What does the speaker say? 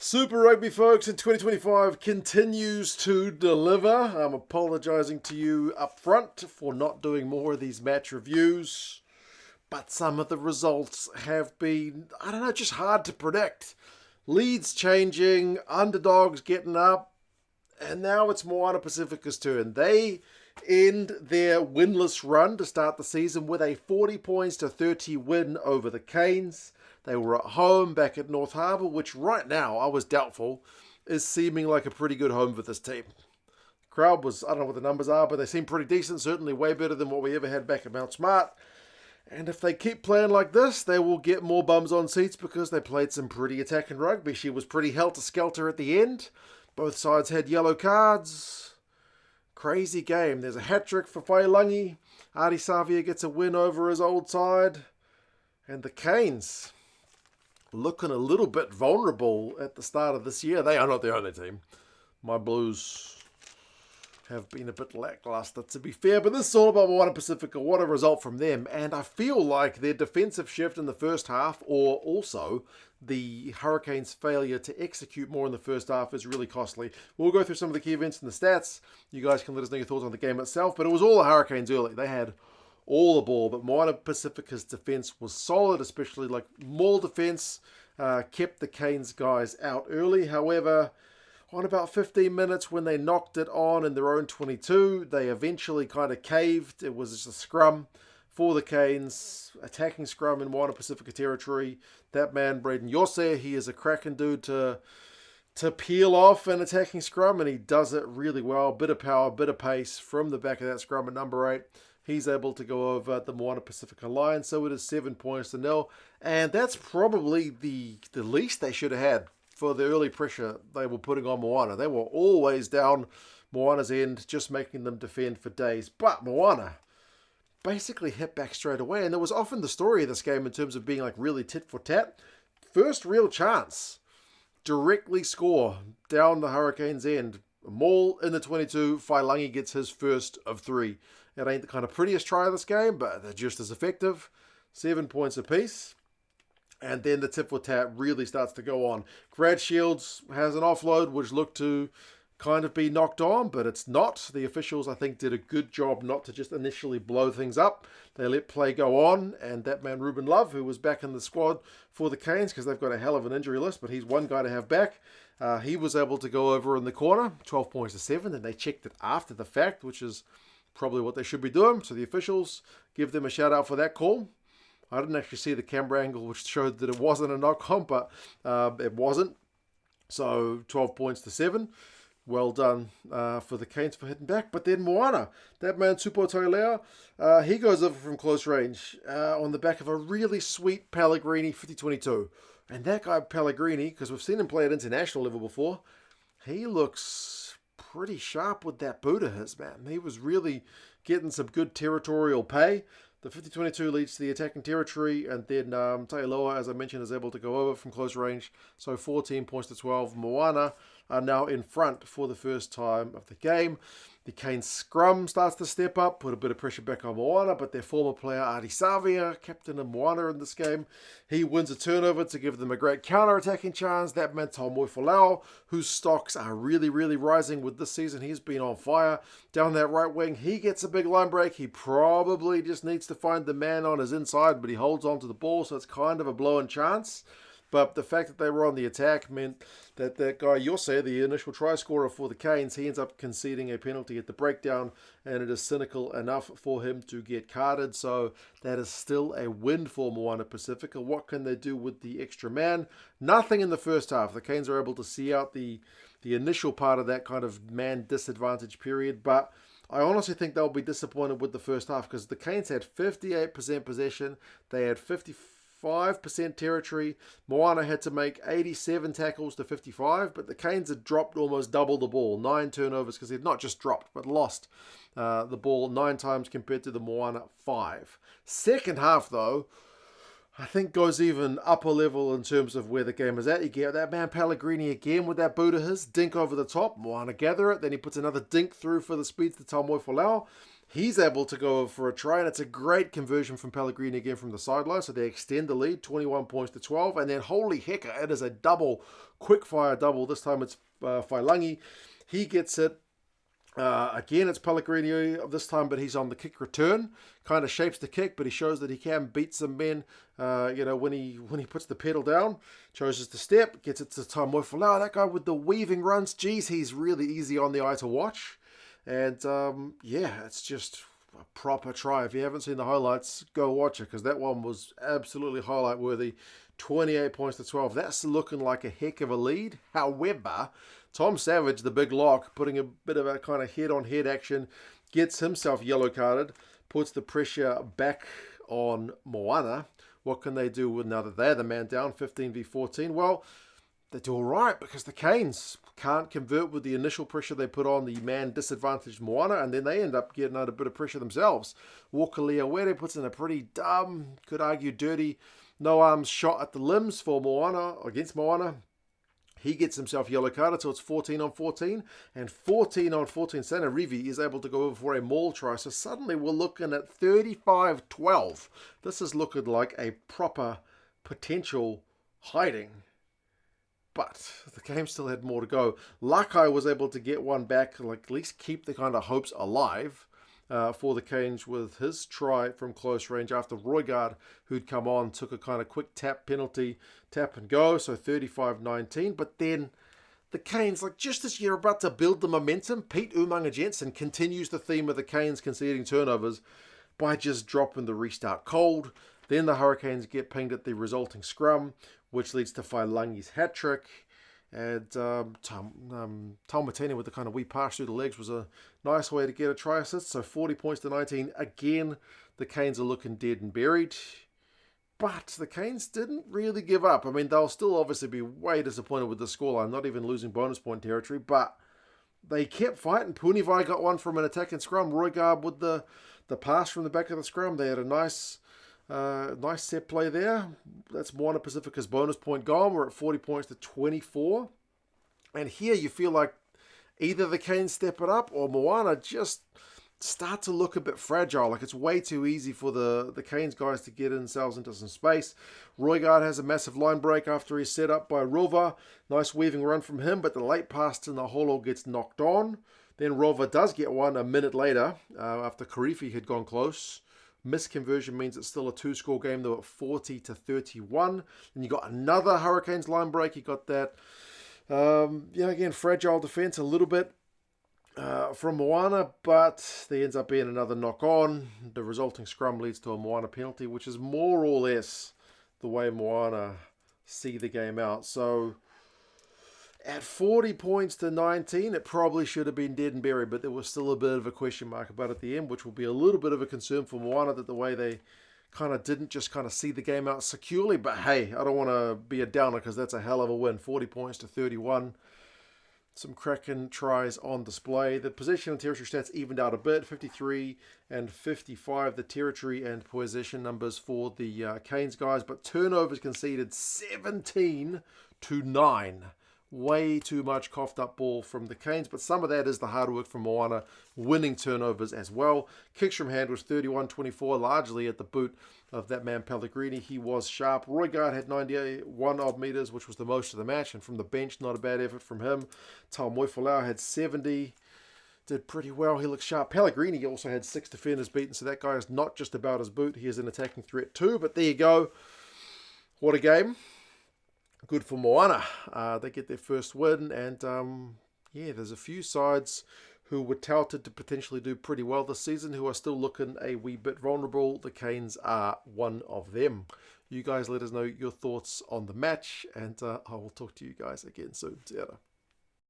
Super Rugby, folks, in 2025 continues to deliver. I'm apologising to you up front for not doing more of these match reviews, but some of the results have been, just hard to predict. Leads changing, underdogs getting up, and now it's Moana Pasifika's turn. They end their winless run to start the season with a 40 points to 30 win over the Canes. They were at home back at North Harbour, which right now, I was doubtful, is seeming like a pretty good home for this team. The crowd was, I don't know what the numbers are, but they seem pretty decent, certainly way better than what we ever had back at Mount Smart. And if they keep playing like this, they will get more bums on seats because they played some pretty attacking rugby. She was pretty helter-skelter at the end. Both sides had yellow cards. Crazy game. There's a hat-trick for Whailangi. Artie Savia gets a win over his old side. And the Canes, looking a little bit vulnerable at the start of this year. They are not the only team. My Blues have been a bit lackluster, to be fair, but this is all about Moana Pasifika. What a result from them. And I feel like their defensive shift in the first half, or also the Hurricanes' failure to execute more in the first half, is really costly. We'll go through some of the key events and the stats. You guys can let us know your thoughts on the game itself, but it was all the Hurricanes early. They had all the ball, but Moana Pasifika's defense was solid, especially like Maul defense kept the Canes guys out early. However, on about 15 minutes when they knocked it on in their own 22, they eventually kind of caved. It was just a scrum for the Canes, attacking scrum in Moana Pasifika territory. That man, Braden Yose, he is a cracking dude to peel off an attacking scrum, and he does it really well. Bit of power, bit of pace from the back of that scrum at number 8. He's able to go over the Moana Pasifika line, so it is 7 points to 0. And that's probably the least they should have had for the early pressure they were putting on Moana. They were always down Moana's end, just making them defend for days. But Moana basically hit back straight away, and there was often the story of this game in terms of being like really tit-for-tat. First real chance, directly score down the Hurricanes' end. Maul in the 22, Whailangi gets his first of 3. It ain't the kind of prettiest try of this game, but they're just as effective. 7 points apiece. And then the tit-for-tat really starts to go on. Grad Shields has an offload, which looked to kind of be knocked on, but it's not. The officials, I think, did a good job not to just initially blow things up. They let play go on, and that man, Ruben Love, who was back in the squad for the Canes, because they've got a hell of an injury list, but he's one guy to have back. He was able to go over in the corner, 12 points to 7, and they checked it after the fact, which is probably what they should be doing. So the officials give them a shout out for that call. I didn't actually see the camera angle which showed that it wasn't a knock-on, but it wasn't. So 12 points to 7. Well done for the Canes for hitting back. But then Moana, that man Supo Tailea, he goes over from close range on the back of a really sweet Pellegrini 50-22. And that guy Pellegrini, because we've seen him play at international level before, he looks pretty sharp with that boot of his, man. He was really getting some good territorial pay. The 50-22 leads to the attacking territory, and then Tailoa, as I mentioned, is able to go over from close range. So 14 points to 12. Moana are now in front for the first time of the game. The Canes scrum starts to step up, put a bit of pressure back on Moana, but their former player, Artie Savia, captain of Moana in this game, he wins a turnover to give them a great counter-attacking chance. That meant Taumoi Folau, whose stocks are really, really rising with this season. He's been on fire. Down that right wing, he gets a big line break. He probably just needs to find the man on his inside, but he holds on to the ball, so it's kind of a blown chance. But the fact that they were on the attack meant that that guy, Yose, the initial try scorer for the Canes, he ends up conceding a penalty at the breakdown, and it is cynical enough for him to get carded. So that is still a win for Moana Pasifika. What can they do with the extra man? Nothing in the first half. The Canes are able to see out the initial part of that kind of man disadvantage period, but I honestly think they'll be disappointed with the first half because the Canes had 58% possession. They had 55% territory. Moana had to make 87 tackles to 55, but the Canes had dropped almost double the ball. 9 turnovers because they'd not just dropped, but lost the ball 9 times compared to the Moana 5. Second half, though, I think goes even upper level in terms of where the game is at. You get that man Pellegrini again with that boot of his, dink over the top. Moana gather it, then he puts another dink through for the speed to Taumoi Folau. He's able to go for a try, and it's a great conversion from Pellegrini again from the sideline. So they extend the lead, 21 points to 12. And then, holy heck, it is a double, quick fire double. This time it's Failangi. He gets it. Again, it's Pellegrini this time, but he's on the kick return. Kind of shapes the kick, but he shows that he can beat some men. When he puts the pedal down, chooses to step, gets it to Taumoi Folau. That guy with the weaving runs, geez, he's really easy on the eye to watch. And it's just a proper try. If you haven't seen the highlights, go watch it, because that one was absolutely highlight worthy. 28 points to 12. That's looking like a heck of a lead. However, Tom Savage, the big lock, putting a bit of a kind of head-on-head action, gets himself yellow carded, puts the pressure back on Moana. What can they do now that they're the man down, 15v14? Well, they do all right, because the Canes can't convert with the initial pressure they put on the man disadvantaged Moana, and then they end up getting out a bit of pressure themselves. Walker Leawere puts in a pretty dumb, could argue dirty, no arms shot at the limbs for Moana, against Moana. He gets himself yellow carded, so it's 14 on 14. And 14 on 14, Sana Rivi is able to go over for a maul try. So suddenly we're looking at 35-12. This is looking like a proper potential hiding. But the game still had more to go. Lakai was able to get one back, like at least keep the kind of hopes alive for the Canes with his try from close range after Roygaard, who'd come on, took a kind of quick tap penalty, tap and go, so 35-19. But then the Canes, like just as you're about to build the momentum, Pete Umanga Jensen continues the theme of the Canes conceding turnovers by just dropping the restart cold. Then the Hurricanes get pinged at the resulting scrum, which leads to Failangi's hat-trick. And Taumatene with the kind of wee pass through the legs was a nice way to get a try assist. So 40 points to 19. Again, the Canes are looking dead and buried. But the Canes didn't really give up. I mean, they'll still obviously be way disappointed with the scoreline, not even losing bonus point territory. But they kept fighting. Punivai got one from an attacking scrum. Roygaard with the pass from the back of the scrum. They had a nice set play there. That's Moana Pasifika's bonus point gone. We're at 40 points to 24. And here you feel like either the Canes step it up or Moana just start to look a bit fragile. Like it's way too easy for the Canes guys to get themselves into some space. Roygaard has a massive line break after he's set up by Rova. Nice weaving run from him, but the late pass to Naholo gets knocked on. Then Rova does get one a minute later after Karifi had gone close. Misconversion means it's still a two-score game, though, at 40-31. And you got another Hurricanes line break. You got that, again, fragile defense a little bit from Moana, but there ends up being another knock-on. The resulting scrum leads to a Moana penalty, which is more or less the way Moana see the game out. So at 40 points to 19, it probably should have been dead and buried, but there was still a bit of a question mark about it at the end, which will be a little bit of a concern for Moana, that the way they kind of didn't just kind of see the game out securely. But hey, I don't want to be a downer, because that's a hell of a win. 40 points to 31. Some cracking tries on display. The possession and territory stats evened out a bit. 53 and 55, the territory and possession numbers for the Canes guys. But turnovers conceded 17-9. Way too much coughed up ball from the Canes, but some of that is the hard work from Moana, winning turnovers as well. Kicks from hand was 31-24, largely at the boot of that man Pellegrini. He was sharp. Roygaard had 91 odd meters, which was the most of the match, and from the bench, not a bad effort from him. Taumoi Folau had 70. Did pretty well. He looked sharp. Pellegrini also had 6 defenders beaten, so that guy is not just about his boot. He is an attacking threat too, but there you go. What a game. Good for Moana. They get their first win, and there's a few sides who were touted to potentially do pretty well this season who are still looking a wee bit vulnerable. The Canes are one of them. You guys let us know your thoughts on the match, and I will talk to you guys again soon. See you later.